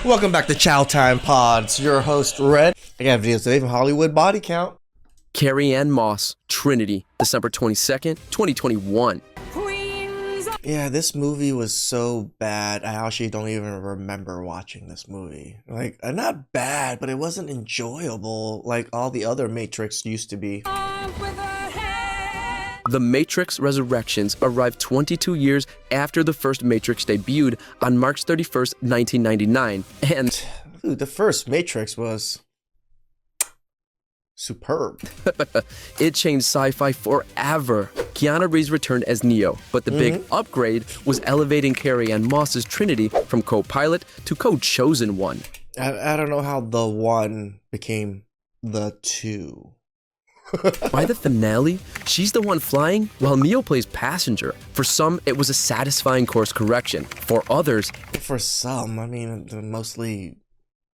Welcome back to Chow Time Pods. Your host, Red. I got videos today from Hollywood Body Count. Carrie-Anne Moss, Trinity, December 22nd, 2021. Yeah, this movie was so bad, I actually don't even remember watching this movie. Like, not bad, but it wasn't enjoyable like all the other Matrix used to be. The Matrix Resurrections arrived 22 years after the first Matrix debuted on March 31st, 1999, and Dude, the first Matrix was superb. it changed sci-fi forever. Keanu Reeves returned as Neo, but the big upgrade was elevating Carrie-Anne Moss's Trinity from co-pilot to co-chosen one. I don't know how the one became the two. By the finale, she's the one flying while Neo plays passenger. For some, it was a satisfying course correction. For others, For some, I mean, mostly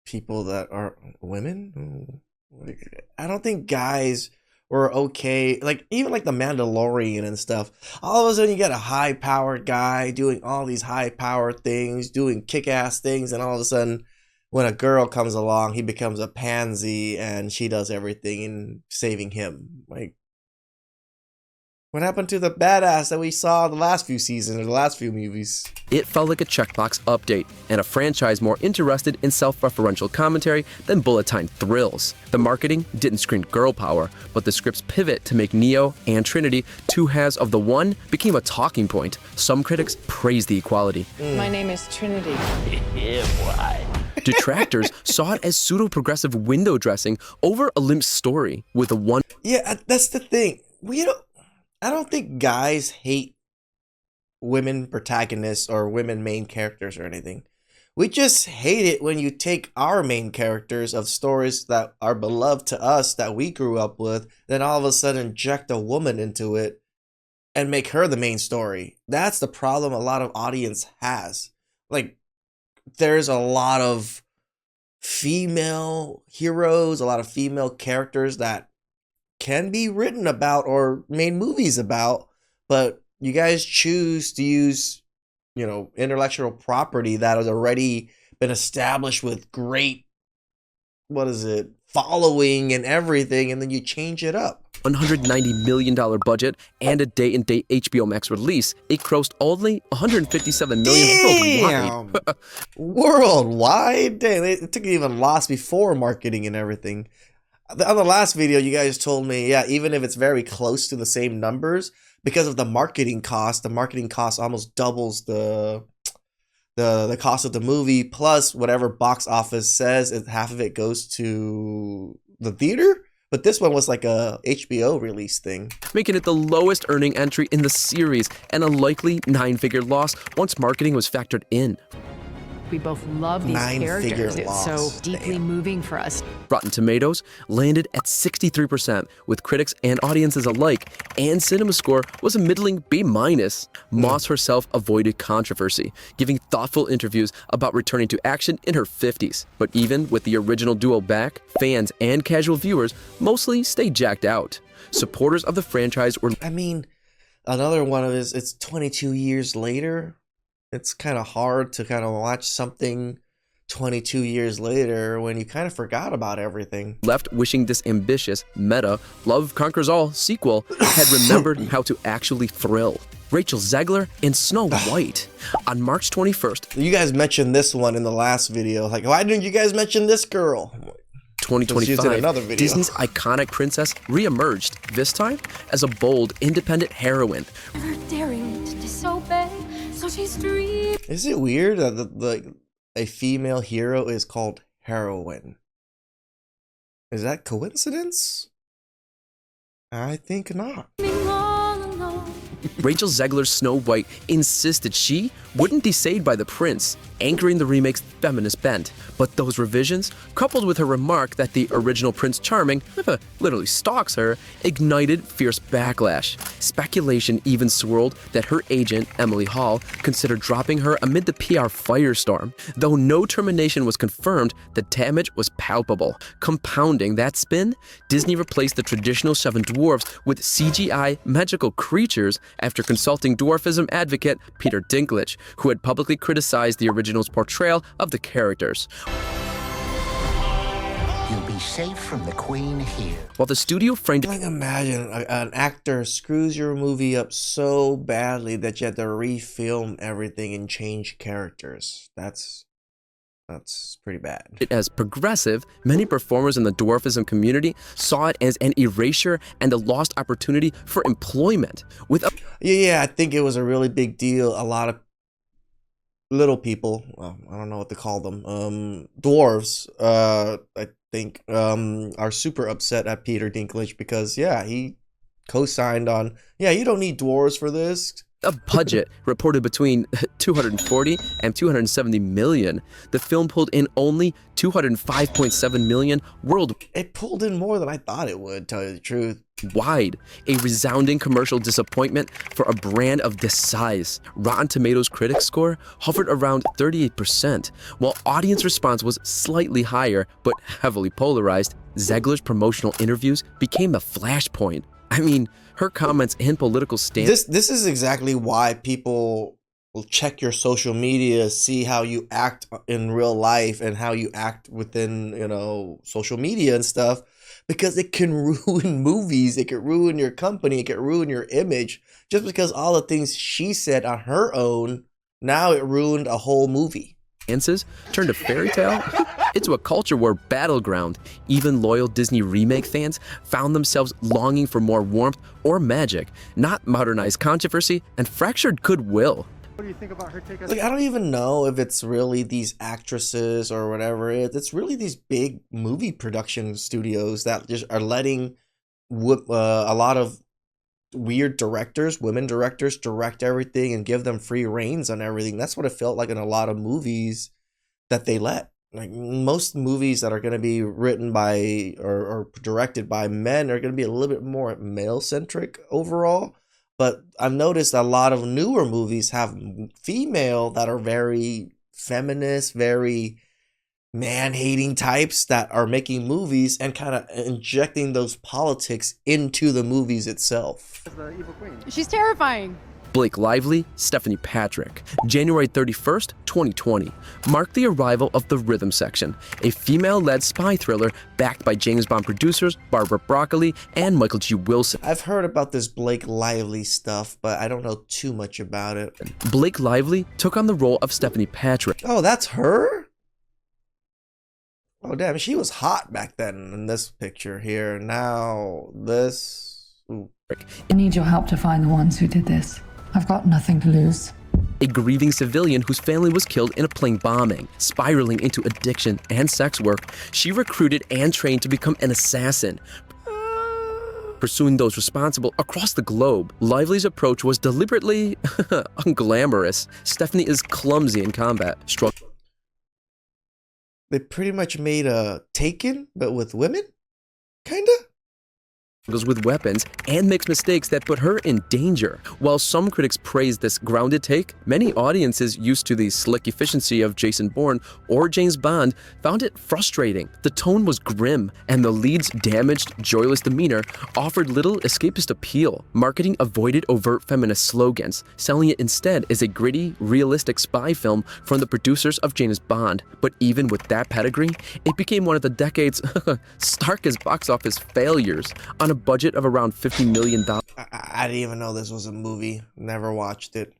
people that are women. I don't think guys were okay. Like, even like the Mandalorian and stuff. All of a sudden, you get a high-powered guy doing all these high-powered things, doing kick-ass things, and all of a sudden, when a girl comes along, he becomes a pansy and she does everything in saving him. Like, what happened to the badass that we saw the last few seasons or the last few movies? it felt like a checkbox update and a franchise more interested in self-referential commentary than bullet time thrills. The marketing didn't scream girl power, but the script's pivot to make Neo and Trinity two halves of the one became a talking point. Some critics praised the equality. My name is Trinity. Detractors saw it as pseudo-progressive window dressing over a limp story with a one. Yeah, that's the thing. I don't think guys hate women protagonists or women main characters or anything. We just hate it when you take our main characters of stories that are beloved to us that we grew up with, then all of a sudden inject a woman into it and make her the main story. That's the problem a lot of audience has. Like, there's a lot of female heroes, a lot of female characters that can be written about or made movies about, but you guys choose to use, intellectual property that has already been established with great, following and everything, and then you change it up. $190 million budget and a day-and-date HBO Max release, it grossed only $157 million worldwide. Worldwide? Dang, it took even loss before marketing and everything. On the last video, you guys told me, yeah, even if it's very close to the same numbers, because of the marketing cost almost doubles the cost of the movie, plus whatever box office says, half of it goes to the theater. But this one was like a HBO release thing, making it the lowest earning entry in the series and a likely 9-figure loss once marketing was factored in. We both love these characters. It's so deeply moving for us. Rotten Tomatoes landed at 63% with critics and audiences alike, and CinemaScore was a middling B-. Moss herself avoided controversy, giving thoughtful interviews about returning to action in her 50s. But even with the original duo back, fans and casual viewers mostly stayed jacked out. Supporters of the franchise were... another one of his, it's 22 years later. It's kind of hard to kind of watch something 22 years later when you kind of forgot about everything. Left wishing this ambitious, meta, Love Conquers All sequel had remembered how to actually thrill. Rachel Zegler and Snow White. On March 21st, you guys mentioned this one in the last video. Like, why didn't you guys mention this girl? 2025, Disney's iconic princess re-emerged, this time as a bold, independent heroine. Never daring to disobey, so she's dreaming. Is it weird that a female hero is called heroine? Is that coincidence? I think not. Rachel Zegler's Snow White insisted she wouldn't decide by the prince, anchoring the remake's feminist bent. But those revisions, coupled with her remark that the original Prince Charming literally stalks her, ignited fierce backlash. Speculation even swirled that her agent, Emily Hall, considered dropping her amid the PR firestorm. Though no termination was confirmed, the damage was palpable. Compounding that spin, Disney replaced the traditional seven dwarfs with CGI magical creatures after consulting dwarfism advocate Peter Dinklage, who had publicly criticized the original's portrayal of the characters. You'll be safe from the Queen here. While the studio framed Like, imagine an actor screws your movie up so badly that you have to refilm everything and change characters. That's pretty bad. it as progressive, many performers in the dwarfism community saw it as an erasure and a lost opportunity for employment. Yeah, I think it was a really big deal. A lot of little people, well, I don't know what to call them, dwarves, I think, are super upset at Peter Dinklage because, yeah, he co-signed on, yeah, you don't need dwarves for this. A budget reported between 240 and 270 million. The film pulled in only 205.7 million worldwide. It pulled in more than I thought it would, tell you the truth. A resounding commercial disappointment for a brand of this size. Rotten Tomatoes critics score hovered around 38%, while audience response was slightly higher but heavily polarized. Zegler's promotional interviews became a flashpoint. I mean, her comments and political stance. This is exactly why people will check your social media, see how you act in real life and how you act within, you know, social media and stuff, because it can ruin movies, it can ruin your company, it can ruin your image, just because all the things she said on her own, now it ruined a whole movie. Turned a fairy tale into a culture war battleground. Even loyal Disney remake fans found themselves longing for more warmth or magic, not modernized controversy and fractured goodwill. What do you think about her take? Like, I don't even know if it's really these actresses or whatever it is. It's really these big movie production studios that just are letting a lot of weird directors, women directors, direct everything and give them free reins on everything. That's what it felt like in a lot of movies that they let. Like, most movies that are going to be written by or directed by men are going to be a little bit more male-centric overall. But I've noticed a lot of newer movies have female that are very feminist, very man-hating types that are making movies and kind of injecting those politics into the movies itself. The evil queen. She's terrifying. Blake Lively, Stephanie Patrick. January 31st, 2020, marked the arrival of The Rhythm Section, a female-led spy thriller backed by James Bond producers Barbara Broccoli and Michael G. Wilson. I've heard about this Blake Lively stuff, but I don't know too much about it. Blake Lively took on the role of Stephanie Patrick. Oh, that's her? Oh, damn, she was hot back then in this picture here. Now, this... Ooh. I need your help to find the ones who did this. I've got nothing to lose. A grieving civilian whose family was killed in a plane bombing. Spiraling into addiction and sex work, she recruited and trained to become an assassin, pursuing those responsible across the globe. Lively's approach was deliberately unglamorous. Stephanie is clumsy in combat, They pretty much made a Taken, but with women? Kinda? with weapons and makes mistakes that put her in danger. While some critics praise this grounded take, many audiences used to the slick efficiency of Jason Bourne or James Bond found it frustrating. The tone was grim, and the lead's damaged, joyless demeanor offered little escapist appeal. Marketing avoided overt feminist slogans, selling it instead as a gritty, realistic spy film from the producers of James Bond. But even with that pedigree, it became one of the decade's starkest box office failures. On a budget of around $50 million. I didn't even know this was a movie. Never watched it.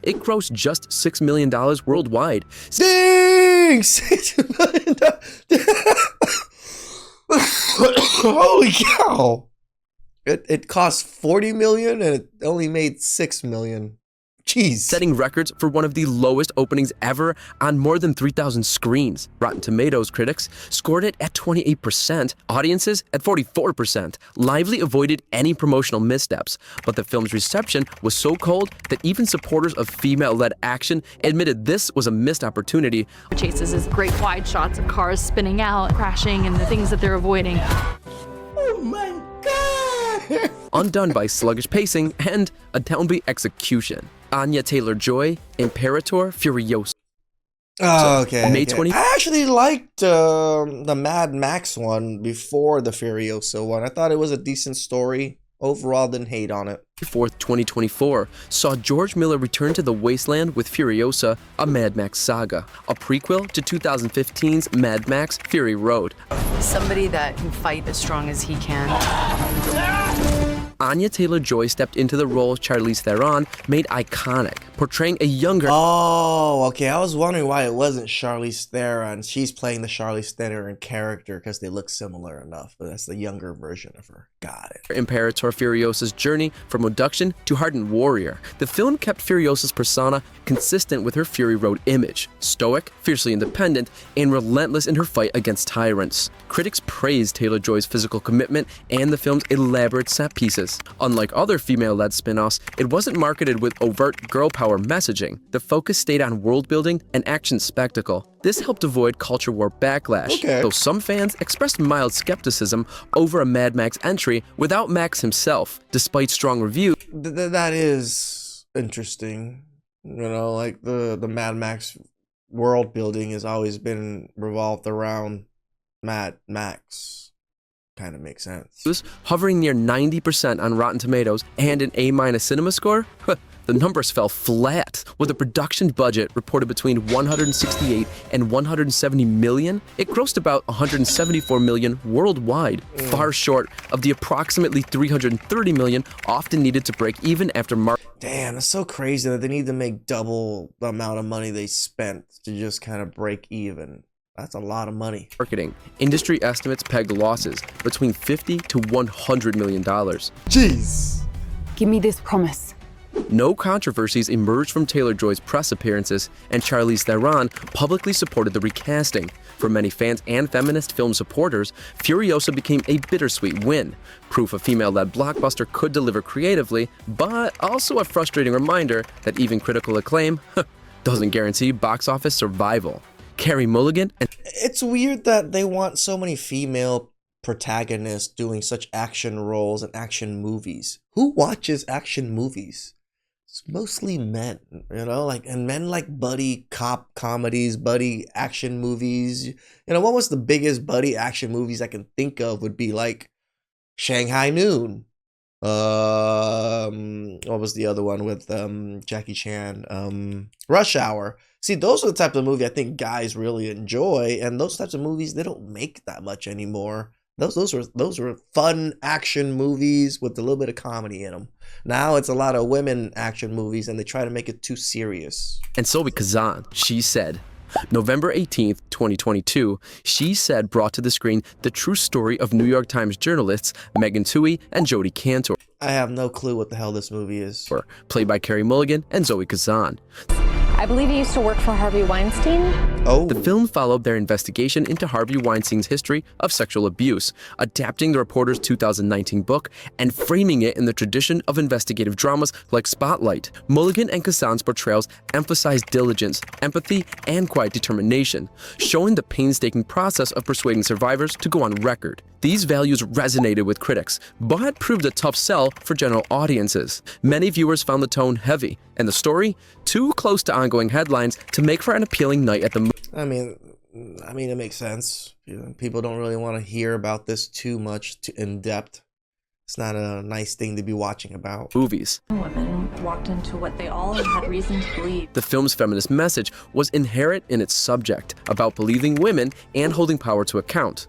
It grossed just $6 million worldwide. Dang! $6 million. Holy cow! It cost $40 million and it only made $6 million. Jeez. Setting records for one of the lowest openings ever on more than 3,000 screens. Rotten Tomatoes critics scored it at 28%, audiences at 44%. Lively avoided any promotional missteps, but the film's reception was so cold that even supporters of female-led action admitted this was a missed opportunity. Chases is great wide shots of cars spinning out, crashing, and the things that they're avoiding. Oh my god! Undone by sluggish pacing and a downbeat execution. Anya Taylor-Joy, Imperator Furiosa. Oh, okay. May 20. I actually liked the Mad Max one before the Furiosa one. I thought it was a decent story overall didn't hate on it. 4th, 2024, saw George Miller return to the wasteland with Furiosa, a Mad Max Saga, a prequel to 2015's Mad Max Fury Road. Somebody that can fight as strong as he can. Anya Taylor-Joy stepped into the role Charlize Theron made iconic, portraying a younger... Oh, okay. I was wondering why it wasn't Charlize Theron. She's playing the Charlize Theron character because they look similar enough, but that's the younger version of her. Got it. Imperator Furiosa's journey from abduction to hardened warrior. The film kept Furiosa's persona consistent with her Fury Road image, stoic, fiercely independent, and relentless in her fight against tyrants. Critics praised Taylor-Joy's physical commitment and the film's elaborate set pieces. Unlike other female-led spin-offs, it wasn't marketed with overt girl power messaging. The focus stayed on world building and action spectacle. This helped avoid culture war backlash, though some fans expressed mild skepticism over a Mad Max entry without Max himself. Despite strong reviews, that is interesting. You know, like the Mad Max world building has always been revolved around Mad Max. Kind of makes sense. Hovering near 90% on Rotten Tomatoes and an A- cinema score, the numbers fell flat. With a production budget reported between 168 and 170 million, it grossed about 174 million worldwide, far short of the approximately 330 million often needed to break even after Damn, it's so crazy that they need to make double the amount of money they spent to just kind of break even. That's a lot of money. Marketing. Industry estimates pegged losses between $50 to $100 million. Jeez. Give me this promise. No controversies emerged from Taylor-Joy's press appearances, and Charlize Theron publicly supported the recasting. For many fans and feminist film supporters, Furiosa became a bittersweet win. Proof a female-led blockbuster could deliver creatively, but also a frustrating reminder that even critical acclaim doesn't guarantee box office survival. Carey Mulligan and... It's weird that they want so many female protagonists doing such action roles and action movies. Who watches action movies? It's mostly men, you know, like, and men like buddy cop comedies, buddy action movies. You know, what was the biggest buddy action movies I can think of would be like Shanghai Noon. What was the other one with Jackie Chan? Rush Hour. See, those are the type of movie I think guys really enjoy, and those types of movies they don't make that much anymore. Those were fun action movies with a little bit of comedy in them. Now it's a lot of women action movies, and they try to make it too serious. And Zoe Kazan, she said, November 18th, 2022, She Said brought to the screen the true story of New York Times journalists Megan Twohey and Jodie Cantor. I have no clue what the hell this movie is. Played by Carey Mulligan and Zoe Kazan. I believe he used to work for Harvey Weinstein. Oh. The film followed their investigation into Harvey Weinstein's history of sexual abuse, adapting the reporter's 2019 book and framing it in the tradition of investigative dramas like Spotlight. Mulligan and Kazan's portrayals emphasized diligence, empathy, and quiet determination, showing the painstaking process of persuading survivors to go on record. These values resonated with critics, but proved a tough sell for general audiences. Many viewers found the tone heavy, and the story too close to ongoing headlines to make for an appealing night at the I mean, it makes sense. You know, people don't really want to hear about this too much in depth. It's not a nice thing to be watching about. movies. Women walked into what they all had reason to believe. The film's feminist message was inherent in its subject, about believing women and holding power to account.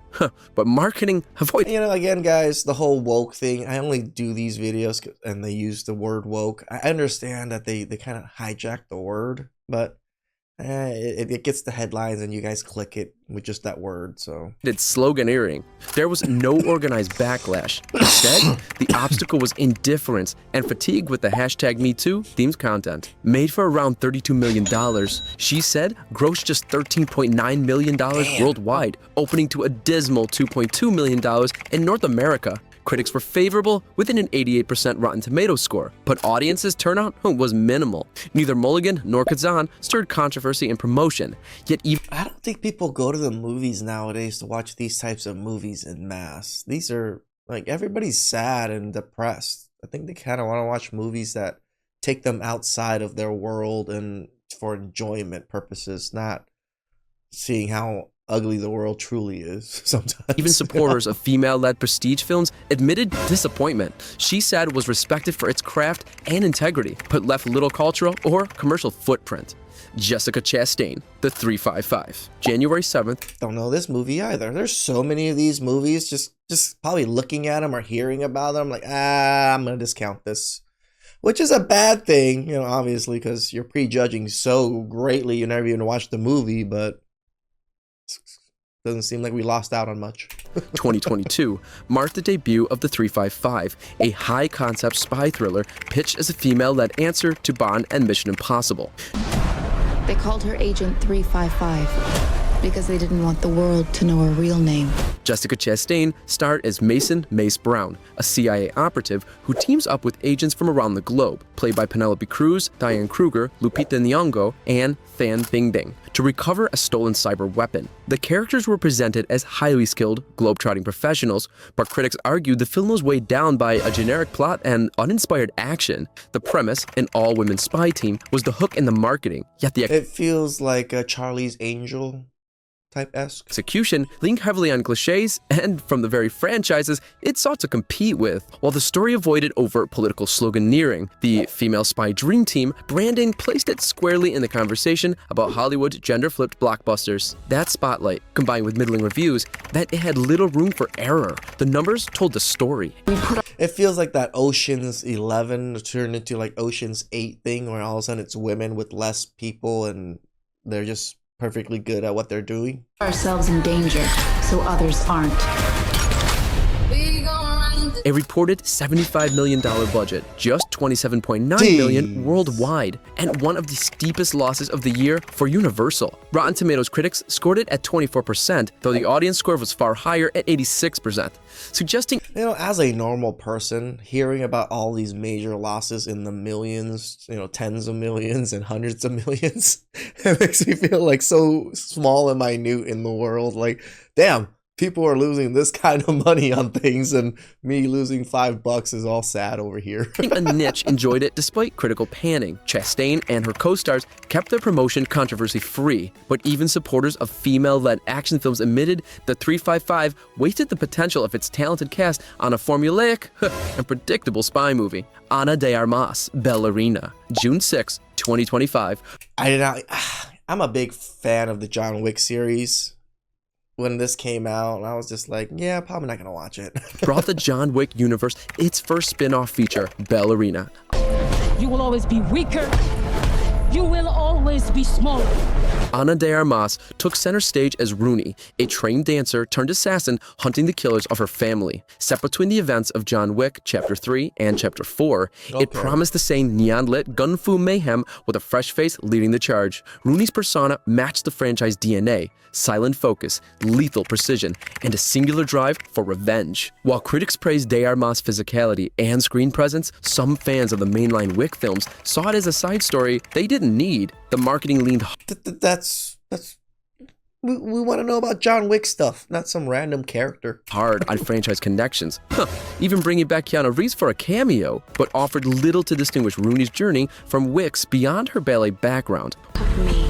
But marketing avoided. You know, again, guys, the whole woke thing, I only do these videos and they use the word woke. I understand that they kind of hijack the word, but it gets the headlines and you guys click it with just that word, so. It's sloganeering. There was no organized backlash. Instead, the obstacle was indifference and fatigue with the hashtag MeToo themed content. Made for around $32 million, She Said grossed just $13.9 million worldwide, opening to a dismal $2.2 million in North America. Critics were favorable, within an 88% Rotten Tomatoes score, but audiences' turnout was minimal. Neither Mulligan nor Kazan stirred controversy and promotion, yet even... I don't think people go to the movies nowadays to watch these types of movies en masse. These are, like, everybody's sad and depressed. I think they kind of want to watch movies that take them outside of their world and for enjoyment purposes, not seeing how ugly the world truly is sometimes. Even supporters of female-led prestige films admitted disappointment. She said was respected for its craft and integrity, but left little cultural or commercial footprint. Jessica Chastain, The 355, January 7th. Don't know this movie either. There's so many of these movies, just probably looking at them or hearing about them, like, I'm gonna discount this. Which is a bad thing, you know, obviously, because you're prejudging so greatly you never even watched the movie, but doesn't seem like we lost out on much. 2022 marked the debut of The 355, a high-concept spy thriller pitched as a female-led answer to Bond and Mission Impossible. They called her Agent 355 because they didn't want the world to know her real name. Jessica Chastain starred as Mason Mace Brown, a CIA operative who teams up with agents from around the globe, played by Penelope Cruz, Diane Kruger, Lupita Nyong'o, and Fan Bingbing, to recover a stolen cyber weapon. The characters were presented as highly skilled, globe-trotting professionals, but critics argued the film was weighed down by a generic plot and uninspired action. The premise, an all-women spy team, was the hook in the marketing, yet it feels like a Charlie's Angel type-esque. Execution leaned heavily on cliches, and from the very franchises it sought to compete with. While the story avoided overt political sloganeering, the female spy dream team branding placed it squarely in the conversation about Hollywood's gender-flipped blockbusters. That spotlight, combined with middling reviews, that it had little room for error. The numbers told the story. It feels like that Ocean's 11 turned into like Ocean's 8 thing, where all of a sudden it's women with less people and they're just perfectly good at what they're doing. Ourselves in danger, so others aren't. A reported $75 million budget, just $27.9 million worldwide, and one of the steepest losses of the year for Universal. Rotten Tomatoes critics scored it at 24%, though the audience score was far higher at 86%, suggesting, you know, as a normal person, hearing about all these major losses in the millions, you know, tens of millions and hundreds of millions, it makes me feel like so small and minute in the world. Like, damn, people are losing this kind of money on things, and me losing $5 is all sad over here. a niche enjoyed it despite critical panning. Chastain and her co-stars kept their promotion controversy-free, but even supporters of female-led action films admitted that 355 wasted the potential of its talented cast on a formulaic and predictable spy movie. Ana de Armas, Ballerina, June 6, 2025. I'm a big fan of the John Wick series. When this came out, I was just like, yeah, probably not gonna watch it. Brought the John Wick universe its first spin-off feature, Ballerina. You will always be weaker. You will always be smaller. Ana de Armas took center stage as Rooney, a trained dancer turned assassin hunting the killers of her family. Set between the events of John Wick Chapter 3 and Chapter 4, it promised the same neon-lit gun-fu mayhem with a fresh face leading the charge. Rooney's persona matched the franchise DNA, silent focus, lethal precision, and a singular drive for revenge. While critics praised de Armas' physicality and screen presence, some fans of the mainline Wick films saw it as a side story they didn't need. The marketing leaned we want to know about John Wick stuff, not some random character. hard on franchise connections. Even bringing back Keanu Reeves for a cameo, but offered little to distinguish Rooney's journey from Wick's beyond her ballet background. Me.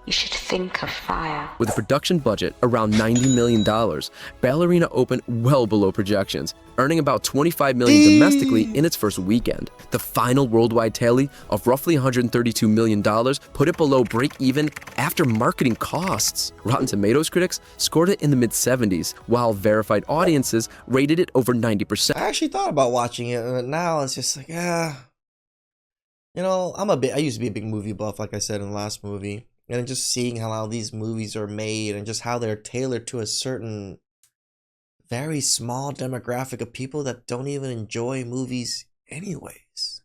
You should think of fire. With a production budget around $90 million, Ballerina opened well below projections, earning about $25 million domestically in its first weekend. The final worldwide tally of roughly $132 million put it below break-even after marketing costs. Rotten Tomatoes critics scored it in the mid-70s, while verified audiences rated it over 90%. I actually thought about watching it, and now it's just like, you know, I used to be a big movie buff, like I said in the last movie. And just seeing how these movies are made and just how they're tailored to a certain very small demographic of people that don't even enjoy movies anyways.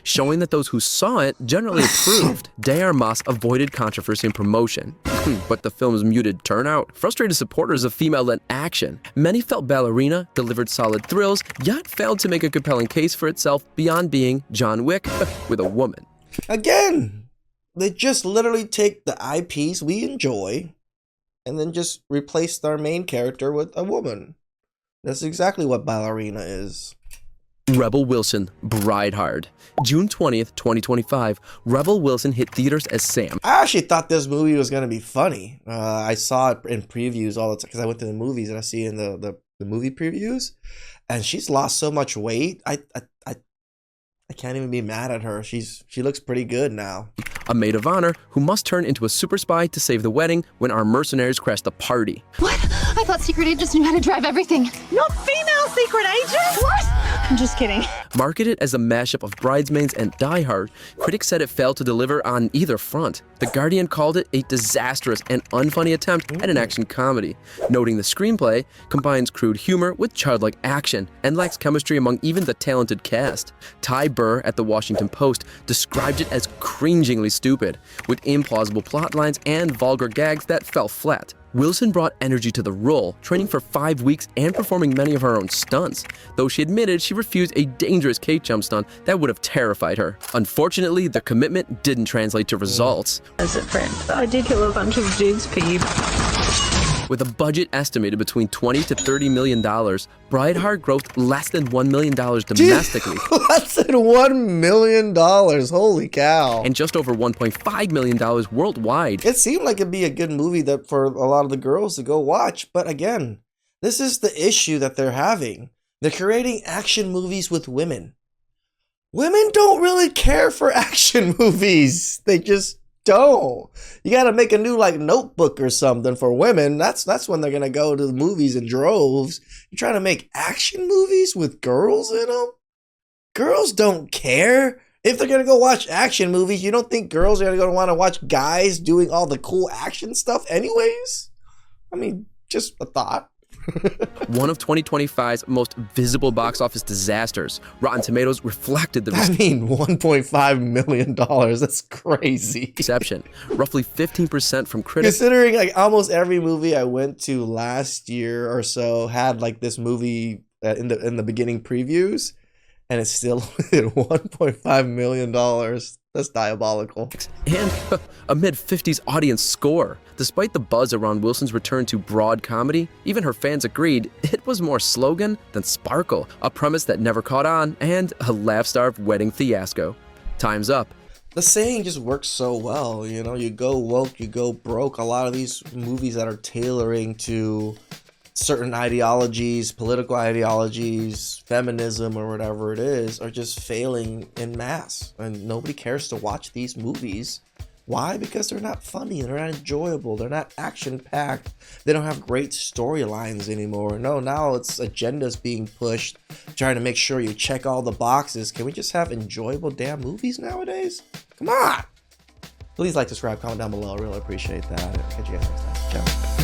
Showing that those who saw it generally approved. De Armas avoided controversy and promotion, but the film's muted turnout frustrated supporters of female-led action. Many felt Ballerina delivered solid thrills, yet failed to make a compelling case for itself beyond being John Wick with a woman. Again! They just literally take the IPs we enjoy and then just replace our main character with a woman. That's exactly what Ballerina is. Rebel Wilson, Bride Hard. June 20th, 2025, Rebel Wilson hit theaters as Sam. I actually thought this movie was going to be funny. I saw it in previews all the time because I went to the movies and I see in the movie previews. And she's lost so much weight. I can't even be mad at her. She looks pretty good now. A maid of honor who must turn into a super spy to save the wedding when our mercenaries crash the party. What? I thought secret agents knew how to drive everything. Not female secret agents? What? I'm just kidding. Marketed as a mashup of Bridesmaids and Die Hard, critics said it failed to deliver on either front. The Guardian called it a disastrous and unfunny attempt at an action comedy, noting the screenplay combines crude humor with childlike action and lacks chemistry among even the talented cast. Ty Burr at the Washington Post described it as cringingly stupid, with implausible plot lines and vulgar gags that fell flat. Wilson brought energy to the role, training for 5 weeks and performing many of her own stunts, though she admitted she refused a dangerous Kate jump stunt that would have terrified her. Unfortunately, the commitment didn't translate to results. As a friend, I did kill a bunch of dudes for you. With a budget estimated between $20 to $30 million, Bride Hard grossed less than $1 million domestically. Less than $1 million. Holy cow. And just over $1.5 million worldwide. It seemed like it'd be a good movie that for a lot of the girls to go watch. But again, this is the issue that they're having. They're creating action movies with women. Women don't really care for action movies. They just don't. You got to make a new like Notebook or something for women. That's when they're gonna go to the movies in droves. You're trying to make action movies with girls in them. Girls don't care if they're gonna go watch action movies. You don't think girls are gonna want to watch guys doing all the cool action stuff anyways? I mean, just a thought. One of 2025's most visible box office disasters, Rotten Tomatoes reflected the $1.5 million. That's crazy. reception. Roughly 15% from critics. Considering like almost every movie I went to last year or so had like this movie in the beginning previews, and it's still at $1.5 million. That's diabolical. And a mid-50s audience score. Despite the buzz around Wilson's return to broad comedy, even her fans agreed it was more slogan than sparkle, a premise that never caught on, and a laugh-starved wedding fiasco. Time's up. The saying just works so well, you know, you go woke, you go broke. A lot of these movies that are tailoring to certain ideologies, political ideologies, feminism or whatever it is, are just failing in mass. And nobody cares to watch these movies. Why? Because they're not funny, they're not enjoyable, they're not action-packed, they don't have great storylines anymore. No, now it's agendas being pushed, trying to make sure you check all the boxes. Can we just have enjoyable damn movies nowadays? Come on! Please like, subscribe, comment down below. I really appreciate that. Catch you guys next time. Ciao.